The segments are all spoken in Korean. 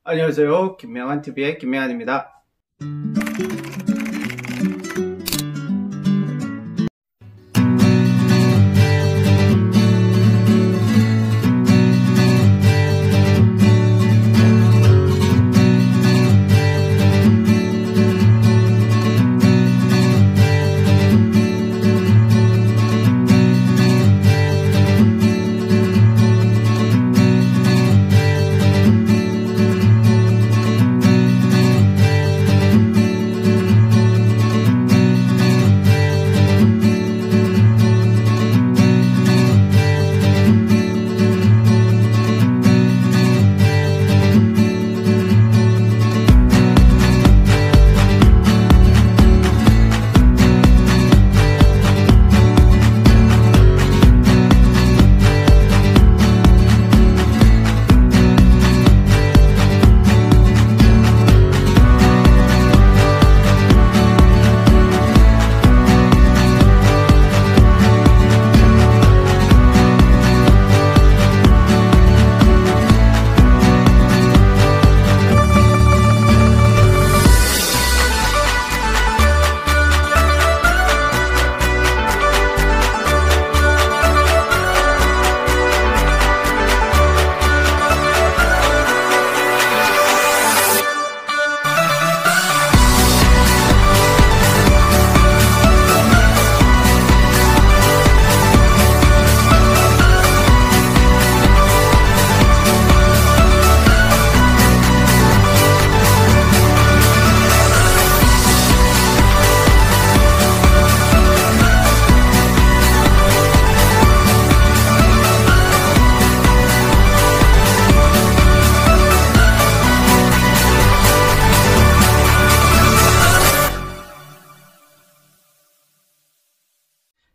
안녕하세요. 김명환TV의 김명환입니다.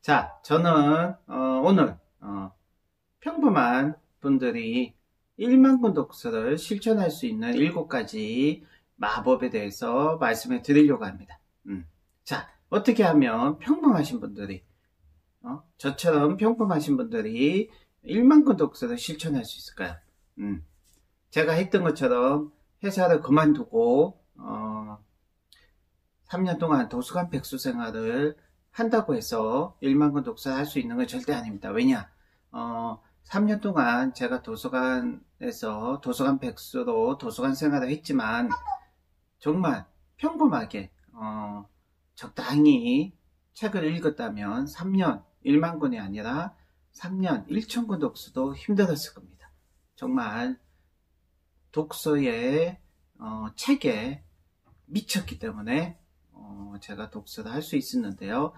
자, 저는 오늘 평범한 분들이 1만 권 독서를 실천할 수 있는 7가지 마법에 대해서 말씀해 드리려고 합니다. 자, 어떻게 하면 평범하신 분들이 저처럼 평범하신 분들이 1만 권 독서를 실천할 수 있을까요? 제가 했던 것처럼 회사를 그만두고 3년 동안 도서관 백수 생활을 한다고 해서 1만 권 독서를 할 수 있는 건 절대 아닙니다. 왜냐? 3년 동안 제가 도서관에서 도서관 백수로 도서관 생활을 했지만 정말 평범하게 적당히 책을 읽었다면 3년 1만 권이 아니라 3년 1천 권 독서도 힘들었을 겁니다. 정말 독서에 책에 미쳤기 때문에 제가 독서를 할 수 있었는데요.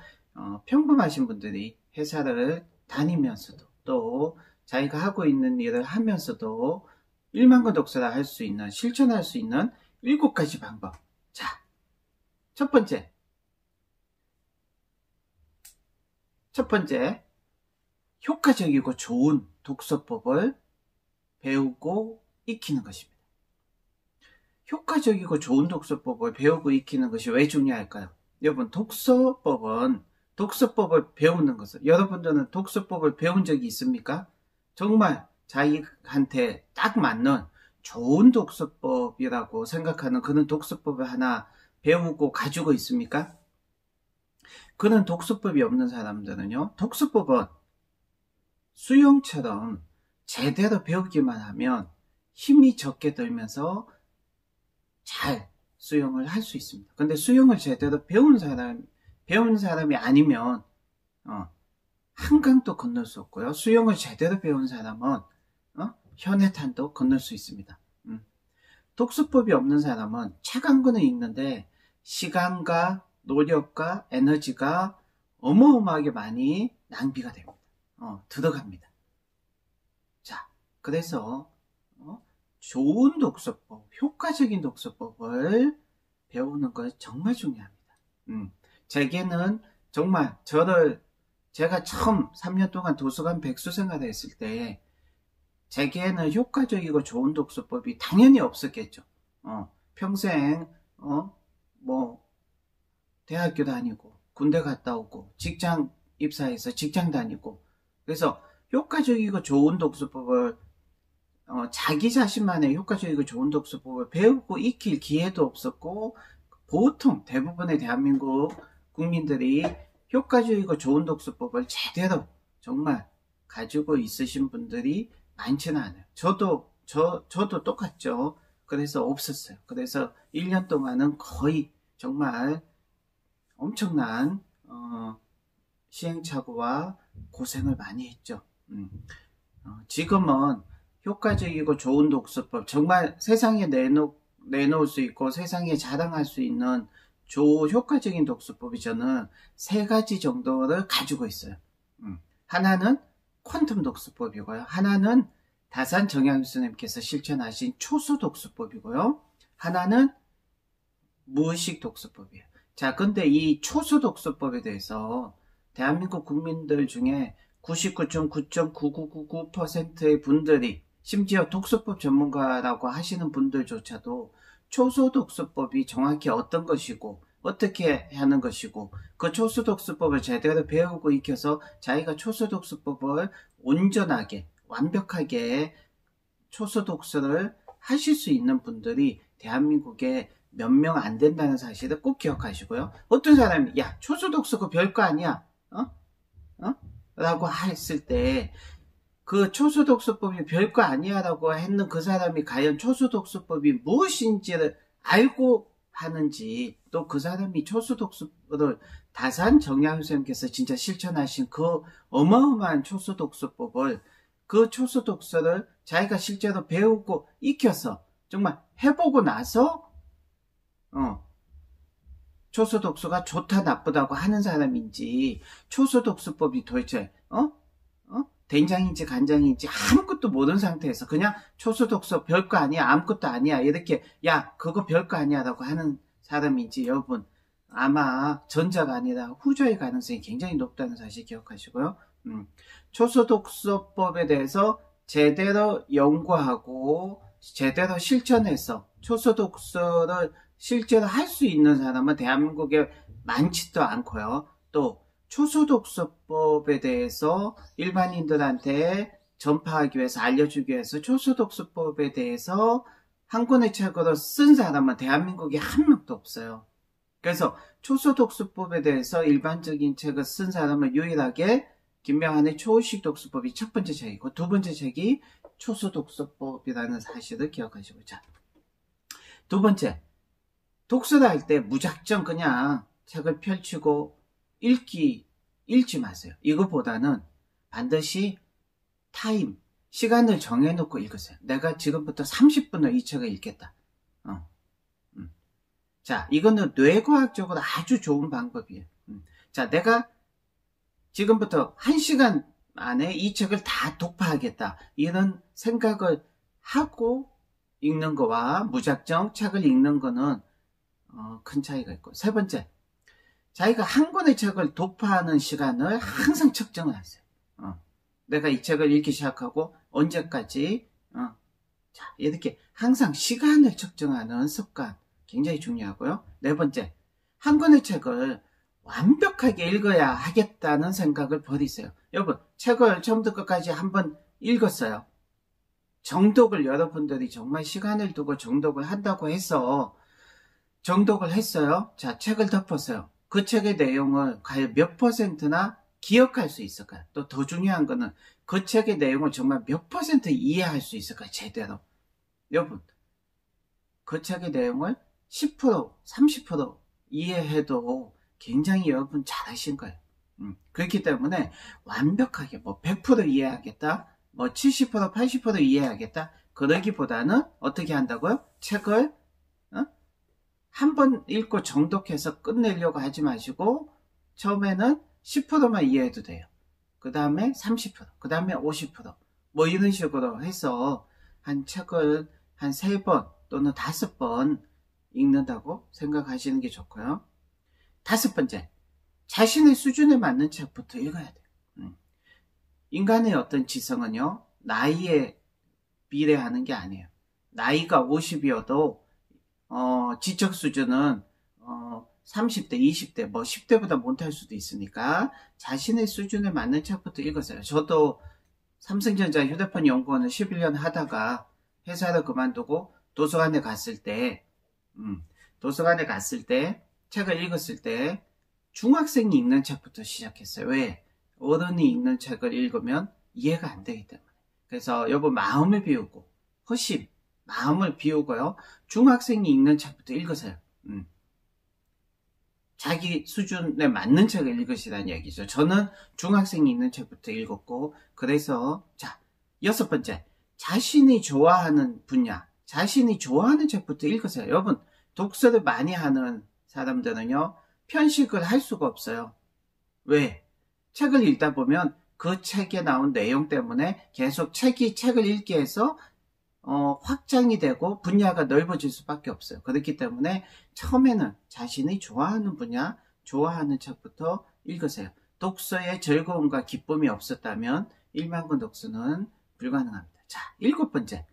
평범하신 분들이 회사를 다니면서도 또 자기가 하고 있는 일을 하면서도 1만 권 독서를 할 수 있는, 실천할 수 있는 7가지 방법. 자, 첫 번째, 효과적이고 좋은 독서법을 배우고 익히는 것입니다. 효과적이고 좋은 독서법을 배우고 익히는 것이 왜 중요할까요? 여러분, 독서법을 배우는 것은, 여러분들은 독서법을 배운 적이 있습니까? 정말 자기한테 딱 맞는 좋은 독서법이라고 생각하는 그런 독서법을 하나 배우고 가지고 있습니까? 그런 독서법이 없는 사람들은요, 독서법은 수영처럼 제대로 배우기만 하면 힘이 적게 들면서 잘 수영을 할 수 있습니다. 근데 수영을 제대로 배운 사람이 아니면 한강도 건널 수 없고요. 수영을 제대로 배운 사람은 현해탄도 건널 수 있습니다. 독서법이 없는 사람은 책 한 권을 읽는데 시간과 노력과 에너지가 어마어마하게 많이 낭비가 됩니다. 들어갑니다. 자, 그래서 좋은 독서법, 효과적인 독서법을 배우는 것이 정말 중요합니다. 제게는 정말 제가 처음 3년 동안 도서관 백수 생활을 했을 때 제게는 효과적이고 좋은 독서법이 당연히 없었겠죠. 평생 뭐 대학교 다니고 군대 갔다 오고 직장 입사해서 직장 다니고, 그래서 효과적이고 좋은 독서법을 자기 자신만의 효과적이고 좋은 독서법을 배우고 익힐 기회도 없었고, 보통 대부분의 대한민국 국민들이 효과적이고 좋은 독서법을 제대로 정말 가지고 있으신 분들이 많지는 않아요. 저도 똑같죠. 그래서 없었어요. 그래서 1년 동안은 거의 정말 엄청난 시행착오와 고생을 많이 했죠. 지금은 효과적이고 좋은 독서법, 정말 세상에 내놓을 수 있고 세상에 자랑할 수 있는 효과적인 독서법이 저는 3가지 정도를 가지고 있어요. 하나는 퀀텀 독서법이고요. 하나는 다산 정양 교수님께서 실천하신 초수 독서법이고요. 하나는 무의식 독서법이에요. 자, 근데 이 초수 독서법에 대해서 대한민국 국민들 중에 99.99999%의 분들이, 심지어 독서법 전문가라고 하시는 분들조차도 초수 독서법이 정확히 어떤 것이고 어떻게 하는 것이고, 그 초수 독서법을 제대로 배우고 익혀서 자기가 초수 독서법을 온전하게 완벽하게 초수 독서를 하실 수 있는 분들이 대한민국에 몇 명 안 된다는 사실을 꼭 기억하시고요. 어떤 사람이 야, 초수 독서 그거 별거 아니야 라고 했을 때, 그 초수 독서법이 별거 아니야 라고 했는 그 사람이 과연 초수 독서법이 무엇인지를 알고 하는지, 또 그 사람이 초수 독서를 다산 정양 선생님께서 진짜 실천하신 그 어마어마한 초수 독서법을, 그 초수 독서를 자기가 실제로 배우고 익혀서 정말 해보고 나서 초수 독서가 좋다 나쁘다고 하는 사람인지, 초수 독서법이 도대체 된장인지 간장인지 아무것도 모르는 상태에서 그냥 초수 독서 별거 아니야, 아무것도 아니야, 이렇게 야 그거 별거 아니야 라고 하는 사람인지, 여러분 아마 전자가 아니라 후자의 가능성이 굉장히 높다는 사실 기억하시고요. 초수 독서법에 대해서 제대로 연구하고 제대로 실천해서 초수 독서를 실제로 할 수 있는 사람은 대한민국에 많지도 않고요. 또 초수 독서법에 대해서 일반인들한테 전파하기 위해서, 알려주기 위해서 초수 독서법에 대해서 한 권의 책으로 쓴 사람은 대한민국에 한 명도 없어요. 그래서 초수 독서법에 대해서 일반적인 책을 쓴 사람은 유일하게 김명한의 초의식 독서법이 첫 번째 책이고, 두 번째 책이 초수 독서법이라는 사실을 기억하시고. 자, 두 번째, 독서를 할 때 무작정 그냥 책을 펼치고 읽지 마세요. 이거보다는 반드시 시간을 정해놓고 읽으세요. 내가 지금부터 30분을 이 책을 읽겠다. 자, 이거는 뇌과학적으로 아주 좋은 방법이에요. 자, 내가 지금부터 1시간 안에 이 책을 다 독파하겠다, 이런 생각을 하고 읽는 거와 무작정 책을 읽는 거는 큰 차이가 있고, 세 번째, 자기가 한 권의 책을 독파하는 시간을 항상 측정을 하세요. 내가 이 책을 읽기 시작하고 언제까지, 자, 이렇게 항상 시간을 측정하는 습관 굉장히 중요하고요. 네 번째, 한 권의 책을 완벽하게 읽어야 하겠다는 생각을 버리세요. 여러분, 책을 처음부터 끝까지 한번 읽었어요. 정독을 여러분들이 정말 시간을 두고 정독을 한다고 해서 정독을 했어요. 자, 책을 덮었어요. 그 책의 내용을 과연 몇 %나 기억할 수 있을까요? 또 더 중요한 거는 그 책의 내용을 정말 몇 % 이해할 수 있을까요? 제대로. 여러분, 그 책의 내용을 10%, 30% 이해해도 굉장히 여러분 잘하신 거예요. 그렇기 때문에 완벽하게 뭐 100% 이해하겠다, 뭐 70%, 80% 이해하겠다, 그러기보다는 어떻게 한다고요? 책을 한 번 읽고 정독해서 끝내려고 하지 마시고, 처음에는 10%만 이해해도 돼요. 그 다음에 30%, 그 다음에 50%, 뭐 이런 식으로 해서 한 책을 한 3번 또는 5번 읽는다고 생각하시는 게 좋고요. 5번째, 자신의 수준에 맞는 책부터 읽어야 돼요. 인간의 어떤 지성은요, 나이에 비례하는 게 아니에요. 나이가 50이어도 지적 수준은 30대, 20대, 뭐 10대보다 못할 수도 있으니까 자신의 수준에 맞는 책부터 읽으세요. 저도 삼성전자 휴대폰 연구원을 11년 하다가 회사를 그만두고 도서관에 갔을 때, 책을 읽었을 때 중학생이 읽는 책부터 시작했어요. 왜? 어른이 읽는 책을 읽으면 이해가 안 되기 때문에. 그래서 여보 마음을 비우고 허심, 마음을 비우고요. 중학생이 읽는 책부터 읽으세요. 자기 수준에 맞는 책을 읽으시라는 얘기죠. 저는 중학생이 읽는 책부터 읽었고, 그래서 자, 6번째, 자신이 좋아하는 분야, 자신이 좋아하는 책부터 읽으세요. 여러분, 독서를 많이 하는 사람들은요, 편식을 할 수가 없어요. 왜? 책을 읽다 보면 그 책에 나온 내용 때문에 계속 책을 읽게 해서 확장이 되고 분야가 넓어질 수밖에 없어요. 그렇기 때문에 처음에는 자신이 좋아하는 분야, 좋아하는 책부터 읽으세요. 독서에 즐거움과 기쁨이 없었다면 일만권 독서는 불가능합니다. 자, 7번째.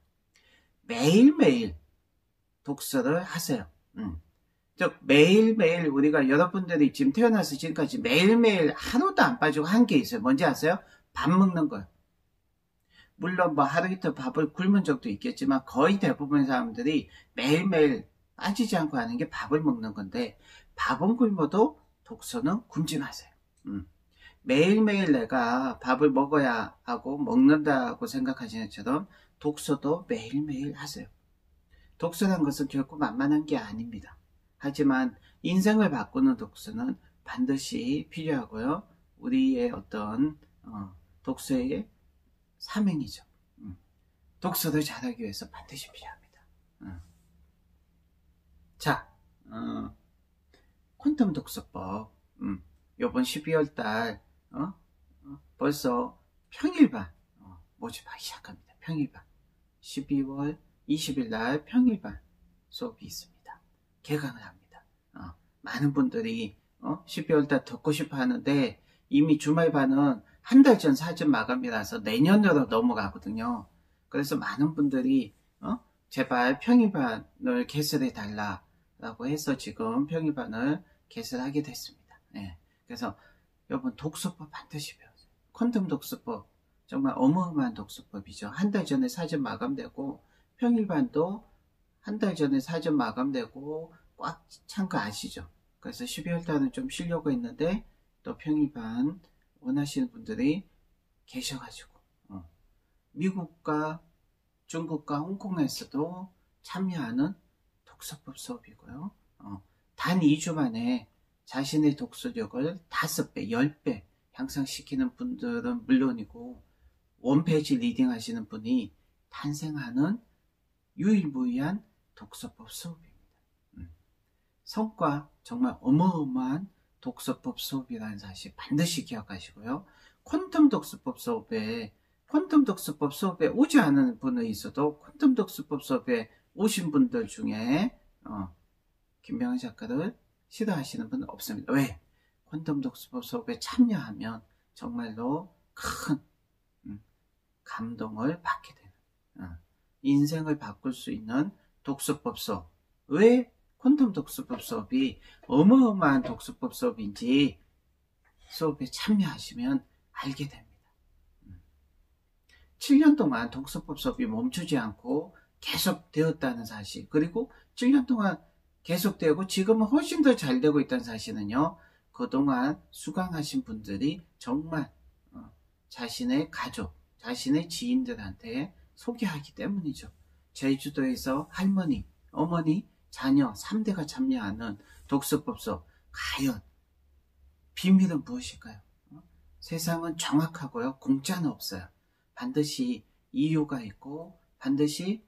매일매일 독서를 하세요. 즉 매일매일 우리가 여러분들이 지금 태어나서 지금까지 매일매일 하루도 안 빠지고 한 게 있어요. 뭔지 아세요? 밥 먹는 거예요. 물론 뭐 하루 이틀 밥을 굶은 적도 있겠지만 거의 대부분 사람들이 매일매일 빠지지 않고 하는 게 밥을 먹는 건데, 밥은 굶어도 독서는 굶지 마세요. 매일매일 내가 밥을 먹어야 하고 먹는다고 생각하시는 것처럼 독서도 매일매일 하세요. 독서란 것은 결코 만만한 게 아닙니다. 하지만 인생을 바꾸는 독서는 반드시 필요하고요. 우리의 어떤 독서의 사명이죠. 독서를 잘하기 위해서 반드시 필요합니다. 자, 퀀텀 독서법. 요번 12월달 벌써 평일반 모집하기 시작합니다. 평일반 12월 20일 날 평일반 수업이 있습니다. 개강을 합니다. 많은 분들이 12월달 듣고 싶어 하는데 이미 주말반은 한 달 전 사전 마감이라서 내년으로 넘어가거든요. 그래서 많은 분들이 제발 평일반을 개설해 달라고 해서 지금 평일반을 개설하게 됐습니다. 네. 그래서 여러분 독서법 반드시 배우세요. 퀀텀 독서법 정말 어마어마한 독서법이죠. 한 달 전에 사전 마감되고 평일반도 한 달 전에 사전 마감되고 꽉 찬 거 아시죠? 그래서 12월 달은 좀 쉬려고 했는데 또 평일반 원하시는 분들이 계셔가지고 미국과 중국과 홍콩에서도 참여하는 독서법 수업이고요. 단 2주 만에 자신의 독서력을 5배, 10배 향상시키는 분들은 물론이고 원페이지 리딩 하시는 분이 탄생하는 유일무이한 독서법 수업입니다. 성과 정말 어마어마한 독서법 수업이라는 사실 반드시 기억하시고요. 퀀텀 독서법 수업에 오지 않은 분은 있어도 퀀텀 독서법 수업에 오신 분들 중에 김병환 작가를 싫어하시는 분은 없습니다. 왜? 퀀텀 독서법 수업에 참여하면 정말로 큰 감동을 받게 되는 인생을 바꿀 수 있는 독서법 수업. 왜 퀀텀 독서법 수업이 어마어마한 독서법 수업인지 수업에 참여하시면 알게 됩니다. 7년 동안 독서법 수업이 멈추지 않고 계속되었다는 사실, 그리고 7년 동안 계속되고 지금은 훨씬 더 잘 되고 있다는 사실은요, 그동안 수강하신 분들이 정말 자신의 가족, 자신의 지인들한테 소개하기 때문이죠. 제주도에서 할머니, 어머니, 자녀 3대가 참여하는 독서법 수업, 과연 비밀은 무엇일까요? 세상은 정확하고요, 공짜는 없어요. 반드시 이유가 있고 반드시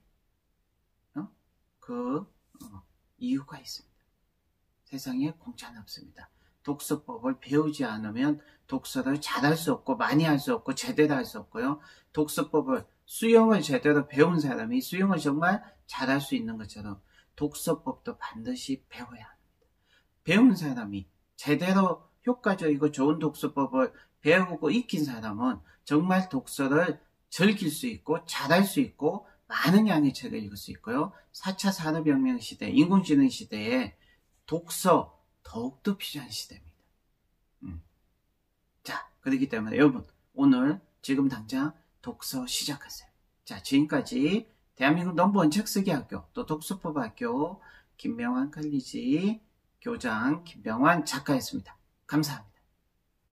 이유가 있습니다. 세상에 공짜는 없습니다. 독서법을 배우지 않으면 독서를 잘할 수 없고 많이 할 수 없고 제대로 할 수 없고요. 독서법을 수영을 제대로 배운 사람이 수영을 정말 잘할 수 있는 것처럼 독서법도 반드시 배워야 합니다. 배운 사람이 제대로 효과적이고 좋은 독서법을 배우고 익힌 사람은 정말 독서를 즐길 수 있고 잘할 수 있고 많은 양의 책을 읽을 수 있고요. 4차 산업혁명 시대, 인공지능 시대에 독서 더욱더 필요한 시대입니다. 자, 그렇기 때문에 여러분 오늘 지금 당장 독서 시작하세요. 자, 지금까지 대한민국 넘버원 책쓰기 학교, 또 독서법 학교 김명환 칼리지 교장 김명환 작가였습니다. 감사합니다.